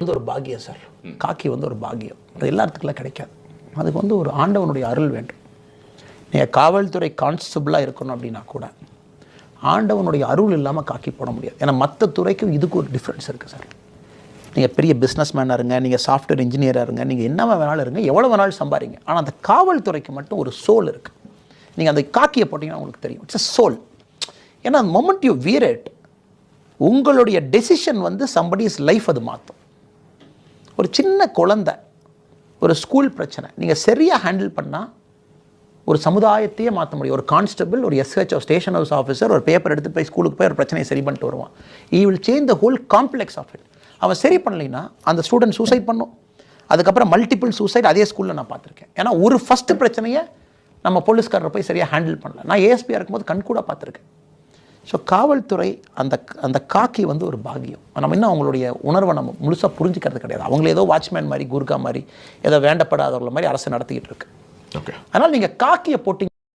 வந்து ஒரு பாக்கியம் சார். காக்கி வந்து ஒரு பாக்கியம். அது எல்லாத்துக்குலாம் கிடைக்காது. அதுக்கு வந்து ஒரு ஆண்டவனுடைய அருள் வேண்டும். நீங்கள் காவல்துறை கான்ஸ்டபிளாக இருக்கணும் அப்படின்னா கூட ஆண்டவனுடைய அருள் இல்லாமல் காக்கி போட முடியாது. ஏன்னா மற்ற துறைக்கும் இதுக்கு ஒரு டிஃப்ரென்ஸ் இருக்குது சார். நீங்கள் பெரிய பிஸ்னஸ் மேனாக இருங்க, நீங்கள் சாஃப்ட்வேர் இன்ஜினியராக இருங்க, நீங்கள் என்ன வேணாலும் இருங்க, எவ்வளோ வேணாலும் சம்பாதிங்க. ஆனால் அந்த காவல்துறைக்கு மட்டும் ஒரு சோல் இருக்குது. நீங்கள் அந்த காக்கியை போட்டிங்கன்னா உங்களுக்கு தெரியும். It's a soul. ஏன்னா அந்த மொமெண்ட் யூ வியர் இட், உங்களுடைய டெசிஷன் வந்து சம்படிஸ் லைஃப் அது மாற்றும். ஒரு சின்ன குழந்தை, ஒரு ஸ்கூல் பிரச்சனை நீங்கள் சரியாக ஹேண்டில் பண்ணால் ஒரு சமுதாயத்தையே மாற்ற முடியும். ஒரு கான்ஸ்டபிள், ஒரு எஸ்ஹெச்ஓ, ஸ்டேஷன் ஹவுஸ் ஆஃபீஸர் ஒரு பேப்பர் எடுத்து போய் ஸ்கூலுக்கு போய் ஒரு பிரச்சனையை சரி பண்ணிட்டு வருவான். He will change the whole complex of it. அவன் சரி பண்ணலைன்னா அந்த ஸ்டூடெண்ட் சூசைட் பண்ணும். அதுக்கப்புறம் மல்டிபிள் சூசைட் அதே ஸ்கூலில் நான் பார்த்துருக்கேன். ஏன்னா ஒரு ஃபஸ்ட்டு பிரச்சனையை நம்ம போலீஸ்காரரை போய் சரியாக ஹேண்டில் பண்ணல. நான் ஏஎஸ்பியாக இருக்கும்போது கண்கூட பார்த்துருக்கேன். ஸோ காவல்துறை அந்த காக்கி வந்து ஒரு பாக்கியம். நம்ம இன்னும் அவங்களுடைய உணர்வை நம்ம முழுசாக புரிஞ்சுக்கிறது கிடையாது. அவங்கள ஏதோ வாட்ச்மேன் மாதிரி, குர்கா மாதிரி, ஏதோ வேண்டப்படாதவங்கள மாதிரி அரசு நடத்திக்கிட்டு இருக்கு. ஓகே. அதனால் நீங்கள் காக்கியை போட்டிங்க